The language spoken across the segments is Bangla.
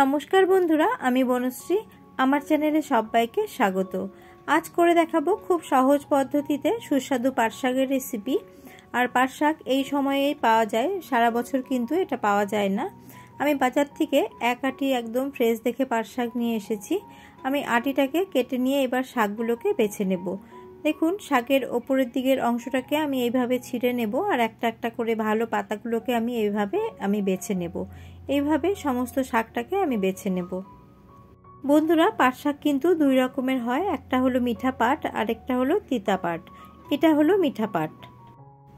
নমস্কার বন্ধুরা, আমি বনশ্রী। আমার চ্যানেলে সবাইকে স্বাগত। আজ করে দেখাবো খুব সহজ পদ্ধতিতে সুস্বাদু পাট শাকের রেসিপি। আর পাট শাক এই সময়েই পাওয়া যায়, সারা বছর কিন্তু এটা পাওয়া যায় না। আমি বাজার থেকে এক আঁটি একদম ফ্রেশ দেখে পাট শাক নিয়ে এসেছি। আমি আঁটিটাকে কেটে নিয়ে এবার শাকগুলোকে বেছে নেব। দেখুন, শাকের ওপরের দিকের অংশটাকে আমি এইভাবে ছিঁড়ে নেব, আর একটা একটা করে ভালো পাতাগুলোকে আমি এইভাবে বেছে নেব। এইভাবে সমস্ত শাকটাকে আমি বেছে নেব। বন্ধুরা, পাট শাক কিন্তু দুই রকমের হয়, একটা হলো মিঠা পাট, আরেকটা হলো তিতা পাট। এটা হলো মিঠা পাট।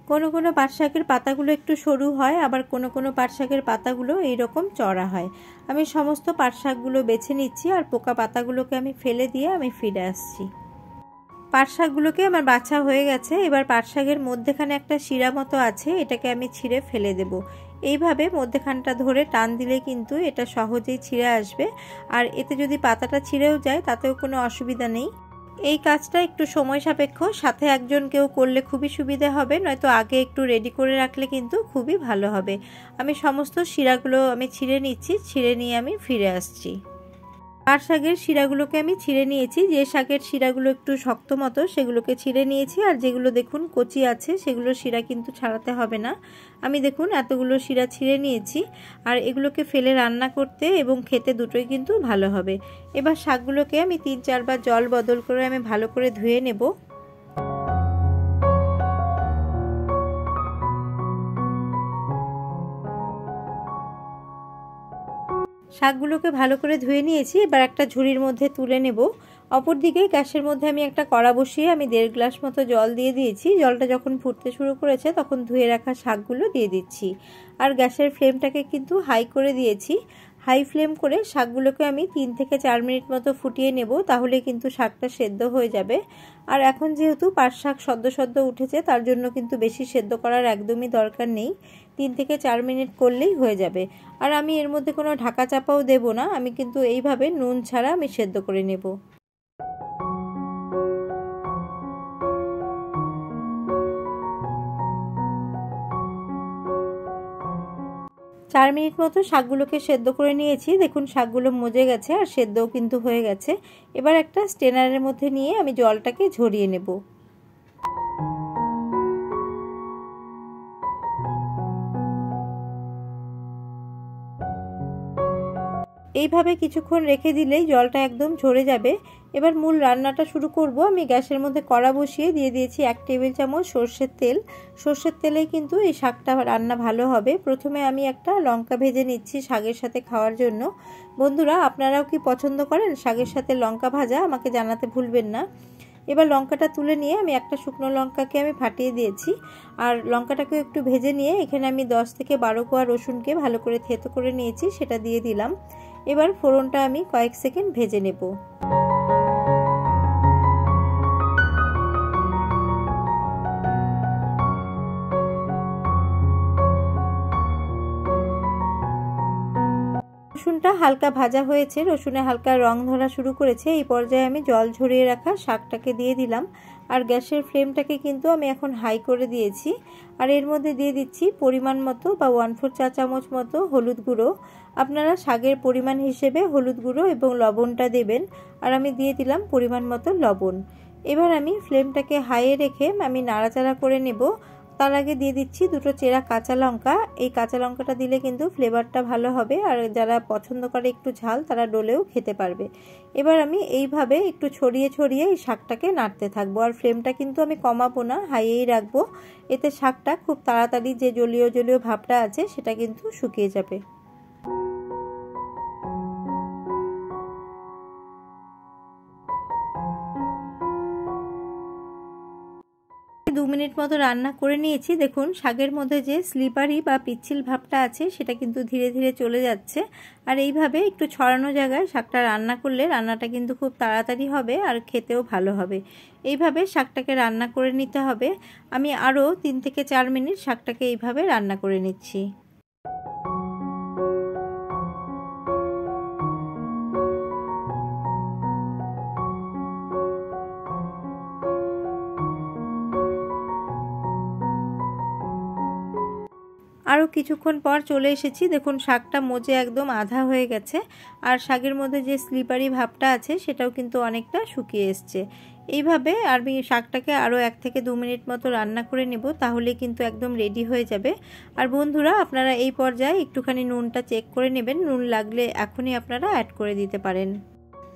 কোনো কোনো পাট শাকের পাতাগুলো একটু সরু হয়, আবার কোনো কোনো পাট শাকের পাতাগুলো এইরকম চড়া হয়। আমি সমস্ত পাট শাকগুলো বেছে নিচ্ছি, আর পোকা পাতাগুলোকে আমি ফেলে দিয়ে আমি ফিরে আসছি। পাট শাকগুলোকে আমার বাছা হয়ে গেছে। এবার পাট শাকের মধ্যেখানে একটা শিরা মতো আছে, এটাকে আমি ছিঁড়ে ফেলে দেব। এইভাবে মধ্যেখানটা ধরে টান দিলে কিন্তু এটা সহজেই ছিঁড়ে আসবে। আর এতে যদি পাতাটা ছিঁড়েও যায় তাতেও কোনো অসুবিধা নেই। এই কাজটা একটু সময় সাপেক্ষ, সাথে একজন কেউ করলে খুবই সুবিধা হবে, নয়তো আগে একটু রেডি করে রাখলে কিন্তু খুবই ভালো হবে। আমি সমস্ত শিরাগুলো ছিঁড়ে নিচ্ছি, ছিঁড়ে নিয়ে আমি ফিরে আসছি। পাট শাকের শিরাগুলোকে আমি ছিঁড়ে নিয়েছি। যে শাকের শিরাগুলো একটু শক্ত মতো সেগুলোকে ছিঁড়ে নিয়েছি, আর যেগুলো দেখুন কচি আছে সেগুলো শিরা কিন্তু ছাড়াতে হবে না। আমি দেখুন এতগুলো শিরা ছিঁড়ে নিয়েছি, আর এগুলোকে ফেলে রান্না করতে এবং খেতে দুটোই কিন্তু ভালো হবে। এবার শাকগুলোকে আমি 3-4 বার জল বদল করে আমি ভালো করে ধুয়ে নেব। শাকগুলোকে ভালো করে ধুয়ে নিয়েছি, এবার একটা ঝুড়ির মধ্যে তুলে নেব। অপরদিকে গ্যাসের মধ্যে আমি একটা কড়া বসিয়ে আমি 1.5 গ্লাস মতো জল দিয়ে দিয়েছি। জলটা যখন ফুটতে শুরু করেছে তখন ধুয়ে রাখা শাকগুলো দিয়ে দিচ্ছি, আর গ্যাসের ফ্লেমটাকে কিন্তু হাই করে দিয়েছি। হাই ফ্লেম করে শাকগুলোকে আমি 3 থেকে 4 মিনিট মতো ফুটিয়ে নেব, তাহলে কিন্তু শাকটা সেদ্ধ হয়ে যাবে। আর এখন যেহেতু পাট শাক সদ্য উঠেছে, তার জন্য কিন্তু বেশি সেদ্ধ করার একদমই দরকার নেই। 3 থেকে 4 মিনিট করলেই হয়ে যাবে। আর আমি এর মধ্যে কোনো ঢাকা চাপাও দেব না, আমি কিন্তু এইভাবে নুন ছাড়া আমি সেদ্ধ করে নেব। 4 মিনিট মতো শাকগুলোকে সেদ্ধ করে নিয়েছি। দেখুন শাকগুলো মজে গেছে, আর সেদ্ধও কিন্তু হয়ে গেছে। এবার একটা স্ট্রেনারের মধ্যে নিয়ে আমি জলটাকে ঝরিয়ে নেব। এইভাবে কিছুক্ষণ রেখে দিলেই জলটা একদম ঝরে যাবে। এবার মূল রান্নাটা শুরু করব। আমি গ্যাসের মধ্যে কড়া বসিয়ে দিয়ে দিয়েছি 1 টেবিল চামচ সর্ষের তেল। সর্ষের তেলেই কিন্তু এই শাকটা রান্না ভালো হবে। প্রথমে আমি একটা লঙ্কা ভেজে নিচ্ছি শাকের সাথে খাওয়ার জন্য। বন্ধুরা, আপনারাও কি পছন্দ করেন শাকের সাথে লঙ্কা ভাজা? আমাকে জানাতে ভুলবেন না। এবার লঙ্কাটা তুলে নিয়ে আমি একটা শুকনো লঙ্কাকে আমি ফাটিয়ে দিয়েছি, আর লঙ্কাটাকে একটু ভেজে নিয়ে এখানে আমি 10 থেকে 12 কোয়া রসুনকে ভালো করে থেতো করে নিয়েছি, সেটা দিয়ে দিলাম। এবার ফোড়নটা আমি কয়েক সেকেন্ড ভেজে নেব। রসুনটা হালকা ভাজা হয়েছে, রসুনে হালকা রং ধরা শুরু করেছে। এই পর্যায়ে আমি জল ঝরিয়ে রাখা শাকটাকে দিয়ে দিলাম, আর গ্যাসের ফ্লেমটাকে কিন্তু আমি এখন হাই করে দিয়েছি। আর এর মধ্যে দিয়ে দিচ্ছি পরিমাণ মতো বা 1/4 চা চামচ মতো হলুদ গুঁড়ো। আপনারা শাকের পরিমাণ হিসেবে হলুদ গুঁড়ো এবং লবণটা দেবেন, আর আমি দিয়ে দিলাম পরিমাণ মতো লবণ। এবার আমি ফ্লেমটাকে হাইয়ে রেখে আমি নাড়াচাড়া করে নেব। তার আগে দিয়ে দিচ্ছি 2টো চেরা কাঁচা লঙ্কা। এই কাঁচা লঙ্কাটা দিলে কিন্তু ফ্লেভারটা ভালো হবে, আর যারা পছন্দ করে একটু ঝাল তারা ডলেও খেতে পারবে। এবার আমি এইভাবে একটু ছড়িয়ে ছড়িয়ে এই শাকটাকে নাড়তে থাকবো, আর ফ্লেমটা কিন্তু আমি কমাবো না, হাইয়েই রাখবো। এতে শাকটা খুব তাড়াতাড়ি যে জলীয় জলীয় ভাবটা আছে সেটা কিন্তু শুকিয়ে যাবে। 2 মিনিট মতো রান্না করে নিয়েছি। দেখুন শাকের মধ্যে যে স্লিপারি বা পিচ্ছিল ভাবটা আছে সেটা কিন্তু ধীরে ধীরে চলে যাচ্ছে। আর এইভাবে একটু ছড়ানো জায়গায় শাকটা রান্না করলে রান্নাটা কিন্তু খুব তাড়াতাড়ি হবে, আর খেতেও ভালো হবে। এইভাবে শাকটাকে রান্না করে নিতে হবে। আমি আরও 3 থেকে 4 মিনিট শাকটাকে এইভাবে রান্না করে নিচ্ছি। আরও কিছুক্ষণ পর চলে এসেছি। দেখুন শাকটা মজে একদম আধা হয়ে গেছে, আর শাকের মধ্যে যে স্লিপারি ভাবটা আছে সেটাও কিন্তু অনেকটা শুকিয়ে এসছে। এইভাবে আমি শাকটাকে আরও 1 থেকে 2 মিনিট মতো রান্না করে নেব, তাহলে কিন্তু একদম রেডি হয়ে যাবে। আর বন্ধুরা, আপনারা এই পর্যায়ে একটুখানি নুনটা চেক করে নেবেন, নুন লাগলে এখনই আপনারা অ্যাড করে দিতে পারেন।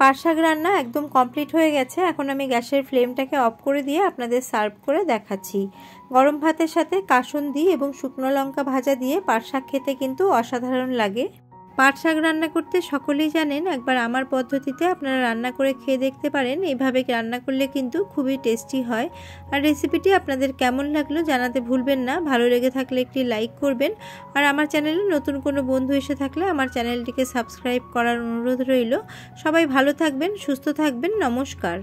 পাট শাক রান্না একদম কমপ্লিট হয়ে গেছে। এখন আমি গ্যাসের ফ্লেমটাকে অফ করে দিয়ে আপনাদের সার্ভ করে দেখাচ্ছি। গরম ভাতের সাথে কাসুন্দি এবং শুকনো লঙ্কা ভাজা দিয়ে পাট শাক খেতে কিন্তু অসাধারণ লাগে। পাট শাক রান্না করতে সকলেই জানেন, একবার আমার পদ্ধতিতে আপনারা রান্না করে খেয়ে দেখতে পারেন। এইভাবে রান্না করলে কিন্তু খুবই টেস্টি হয়। আর রেসিপিটি আপনাদের কেমন লাগলো জানাতে ভুলবেন না। ভালো লেগে থাকলে একটি লাইক করবেন, আর আমার চ্যানেলে নতুন কোনো বন্ধু এসে থাকলে আমার চ্যানেলটিকে সাবস্ক্রাইব করার অনুরোধ রইল। সবাই ভালো থাকবেন, সুস্থ থাকবেন। নমস্কার।